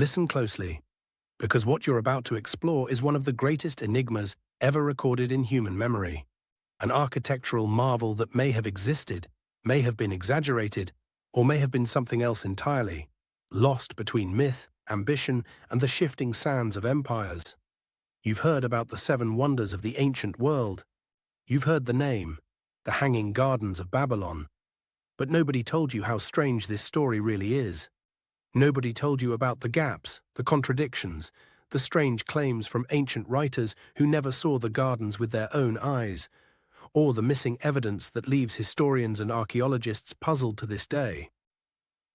Listen closely, because what you're about to explore is one of the greatest enigmas ever recorded in human memory. An architectural marvel that may have existed, may have been exaggerated, or may have been something else entirely, lost between myth, ambition, and the shifting sands of empires. You've heard about the seven wonders of the ancient world. You've heard the name, the Hanging Gardens of Babylon. But nobody told you how strange this story really is. Nobody told you about the gaps, the contradictions, the strange claims from ancient writers who never saw the gardens with their own eyes, or the missing evidence that leaves historians and archaeologists puzzled to this day.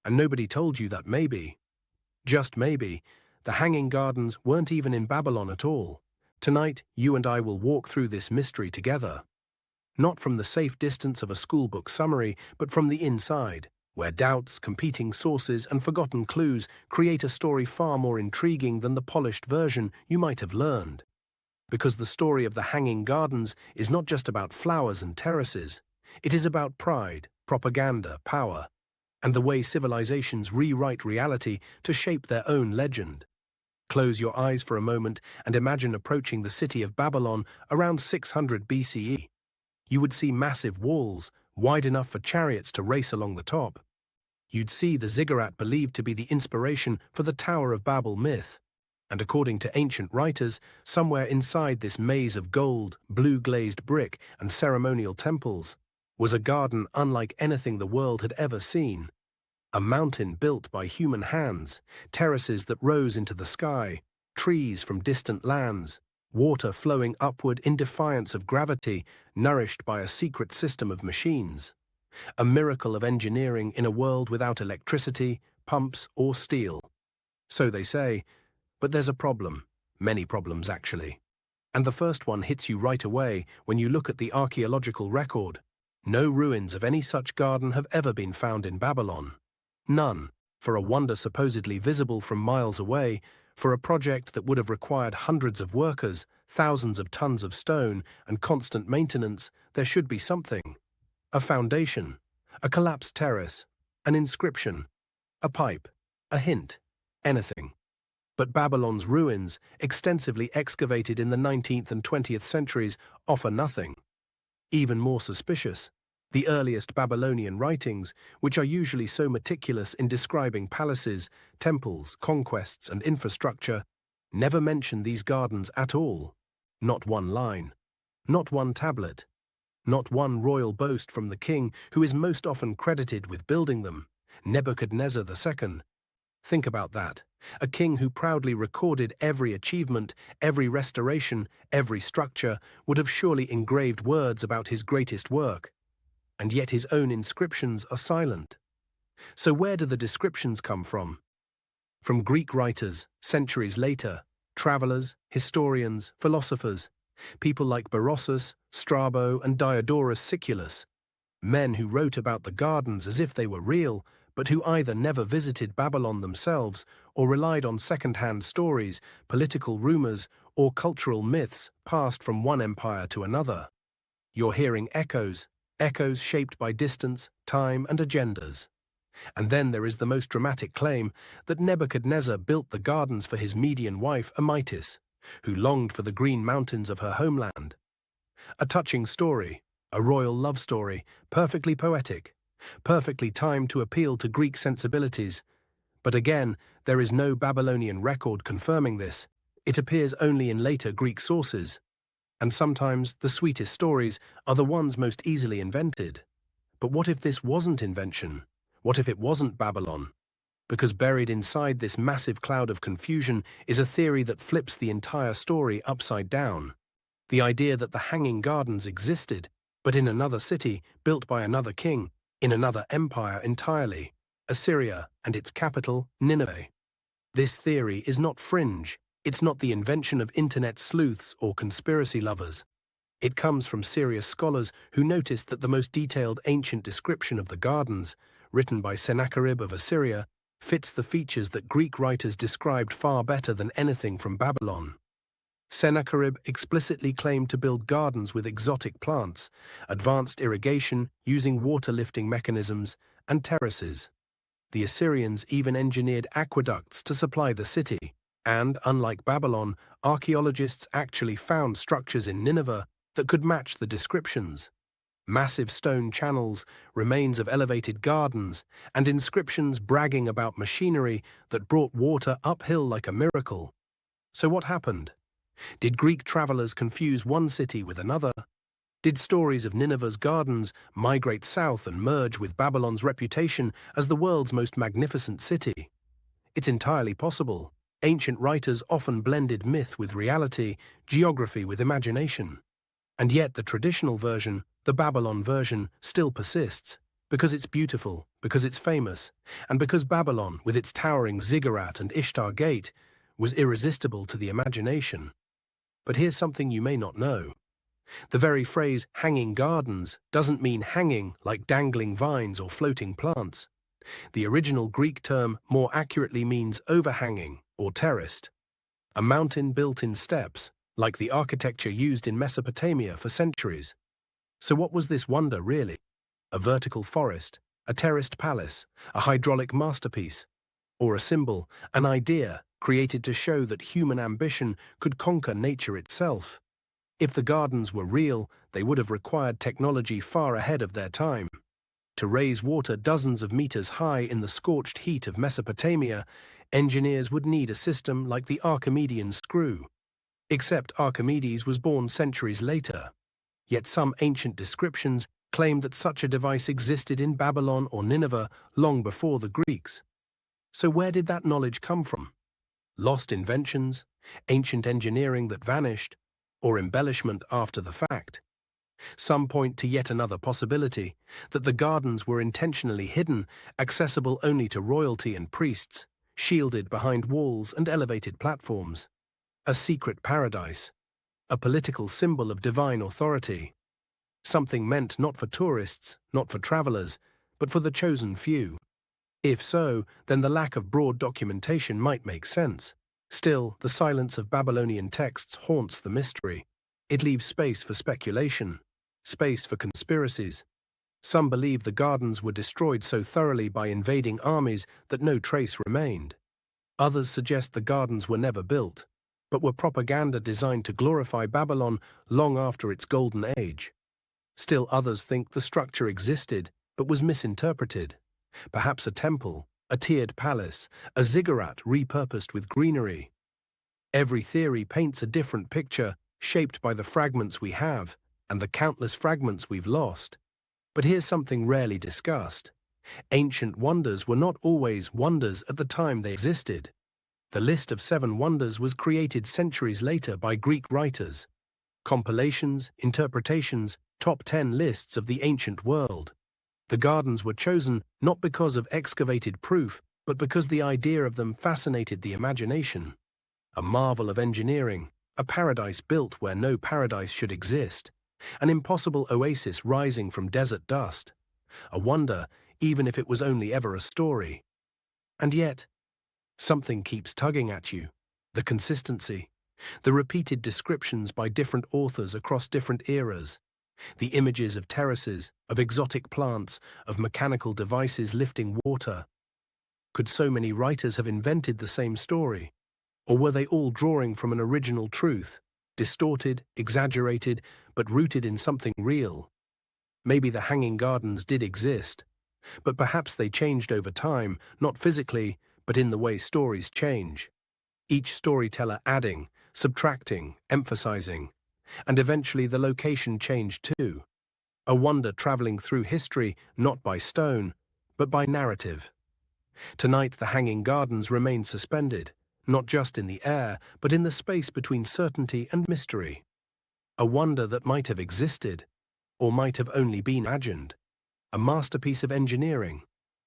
And nobody told you that maybe, just maybe, the Hanging Gardens weren't even in Babylon at all. Tonight, you and I will walk through this mystery together. Not from the safe distance of a schoolbook summary, but from the inside, where doubts, competing sources, and forgotten clues create a story far more intriguing than the polished version you might have learned. Because the story of the Hanging Gardens is not just about flowers and terraces. It is about pride, propaganda, power, and the way civilizations rewrite reality to shape their own legend. Close your eyes for a moment and imagine approaching the city of Babylon around 600 BCE. You would see massive walls, wide enough for chariots to race along the top. You'd see the ziggurat believed to be the inspiration for the Tower of Babel myth. And according to ancient writers, somewhere inside this maze of gold, blue-glazed brick, and ceremonial temples was a garden unlike anything the world had ever seen. A mountain built by human hands, terraces that rose into the sky, trees from distant lands, water flowing upward in defiance of gravity, nourished by a secret system of machines. A miracle of engineering in a world without electricity, pumps, or steel. So they say, but there's a problem. Many problems, actually. And the first one hits you right away when you look at the archaeological record. No ruins of any such garden have ever been found in Babylon. None, for a wonder supposedly visible from miles away, for a project that would have required hundreds of workers, thousands of tons of stone, and constant maintenance. There should be something. A foundation, a collapsed terrace, an inscription, a pipe, a hint, anything. But Babylon's ruins, extensively excavated in the 19th and 20th centuries, offer nothing. Even more suspicious, the earliest Babylonian writings, which are usually so meticulous in describing palaces, temples, conquests, and infrastructure, never mention these gardens at all. Not one line, not one tablet, not one royal boast from the king who is most often credited with building them, Nebuchadnezzar II. Think about that. A king who proudly recorded every achievement, every restoration, every structure, would have surely engraved words about his greatest work. And yet his own inscriptions are silent. So where do the descriptions come from? From Greek writers, centuries later, travelers, historians, philosophers, people like Berossus, Strabo, and Diodorus Siculus, men who wrote about the gardens as if they were real, but who either never visited Babylon themselves or relied on second-hand stories, political rumors, or cultural myths passed from one empire to another. You're hearing echoes shaped by distance, time, and agendas. And then there is the most dramatic claim that Nebuchadnezzar built the gardens for his Median wife Amytis, who longed for the green mountains of her homeland. A touching story, a royal love story, perfectly poetic, perfectly timed to appeal to Greek sensibilities. But again, there is no Babylonian record confirming this. It appears only in later Greek sources. And sometimes the sweetest stories are the ones most easily invented. But what if this wasn't invention? What if it wasn't Babylon? Because buried inside this massive cloud of confusion is a theory that flips the entire story upside down. The idea that the Hanging Gardens existed, but in another city, built by another king, in another empire entirely, Assyria, and its capital, Nineveh. This theory is not fringe. It's not the invention of internet sleuths or conspiracy lovers. It comes from serious scholars who noticed that the most detailed ancient description of the gardens, written by Sennacherib of Assyria, fits the features that Greek writers described far better than anything from Babylon. Sennacherib explicitly claimed to build gardens with exotic plants, advanced irrigation using water-lifting mechanisms, and terraces. The Assyrians even engineered aqueducts to supply the city, and, unlike Babylon, archaeologists actually found structures in Nineveh that could match the descriptions. Massive stone channels, remains of elevated gardens, and inscriptions bragging about machinery that brought water uphill like a miracle. So what happened? Did Greek travelers confuse one city with another? Did stories of Nineveh's gardens migrate south and merge with Babylon's reputation as the world's most magnificent city? It's entirely possible. Ancient writers often blended myth with reality, geography with imagination. And yet the traditional version, the Babylon version, still persists, because it's beautiful, because it's famous, and because Babylon, with its towering ziggurat and Ishtar Gate, was irresistible to the imagination. But here's something you may not know. The very phrase hanging gardens doesn't mean hanging like dangling vines or floating plants. The original Greek term more accurately means overhanging or terraced. A mountain built in steps, like the architecture used in Mesopotamia for centuries. So what was this wonder really? A vertical forest, a terraced palace, a hydraulic masterpiece, or a symbol, an idea created to show that human ambition could conquer nature itself? If the gardens were real, they would have required technology far ahead of their time. To raise water dozens of meters high in the scorched heat of Mesopotamia, engineers would need a system like the Archimedean screw. Except Archimedes was born centuries later. Yet some ancient descriptions claim that such a device existed in Babylon or Nineveh long before the Greeks. So where did that knowledge come from? Lost inventions, ancient engineering that vanished, or embellishment after the fact? Some point to yet another possibility, that the gardens were intentionally hidden, accessible only to royalty and priests, shielded behind walls and elevated platforms. A secret paradise, a political symbol of divine authority. Something meant not for tourists, not for travelers, but for the chosen few. If so, then the lack of broad documentation might make sense. Still, the silence of Babylonian texts haunts the mystery. It leaves space for speculation, space for conspiracies. Some believe the gardens were destroyed so thoroughly by invading armies that no trace remained. Others suggest the gardens were never built, but were propaganda designed to glorify Babylon long after its golden age. Still others think the structure existed, but was misinterpreted. Perhaps a temple, a tiered palace, a ziggurat repurposed with greenery. Every theory paints a different picture, shaped by the fragments we have and the countless fragments we've lost. But here's something rarely discussed. Ancient wonders were not always wonders at the time they existed. The list of 7 wonders was created centuries later by Greek writers. Compilations, interpretations, top 10 lists of the ancient world. The gardens were chosen not because of excavated proof, but because the idea of them fascinated the imagination. A marvel of engineering, a paradise built where no paradise should exist, an impossible oasis rising from desert dust. A wonder, even if it was only ever a story. And yet, something keeps tugging at you. The consistency, the repeated descriptions by different authors across different eras, the images of terraces, of exotic plants, of mechanical devices lifting water. Could so many writers have invented the same story? Or were they all drawing from an original truth, distorted, exaggerated, but rooted in something real? Maybe the Hanging Gardens did exist, but perhaps they changed over time, not physically, but in the way stories change. Each storyteller adding, subtracting, emphasizing, and eventually the location changed too. A wonder traveling through history, not by stone, but by narrative. Tonight the Hanging Gardens remain suspended, not just in the air, but in the space between certainty and mystery. A wonder that might have existed, or might have only been imagined. A masterpiece of engineering,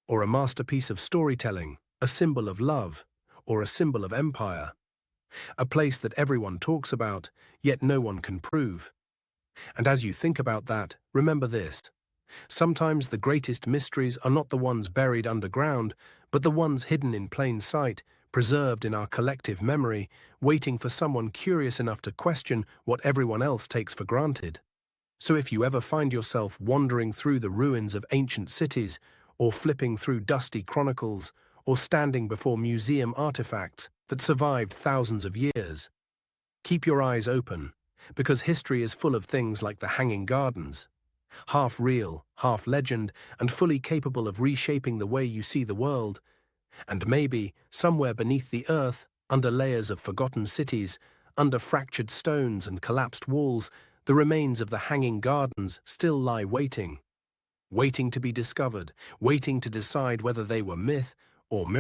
or a masterpiece of storytelling, a symbol of love, or a symbol of empire. A place that everyone talks about, yet no one can prove. And as you think about that, remember this. Sometimes the greatest mysteries are not the ones buried underground, but the ones hidden in plain sight, preserved in our collective memory, waiting for someone curious enough to question what everyone else takes for granted. So if you ever find yourself wandering through the ruins of ancient cities, or flipping through dusty chronicles, or standing before museum artifacts that survived thousands of years. Keep your eyes open, because history is full of things like the Hanging Gardens, half real, half legend, and fully capable of reshaping the way you see the world. And maybe, somewhere beneath the earth, under layers of forgotten cities, under fractured stones and collapsed walls, the remains of the Hanging Gardens still lie waiting to be discovered, waiting to decide whether they were myth or miracle.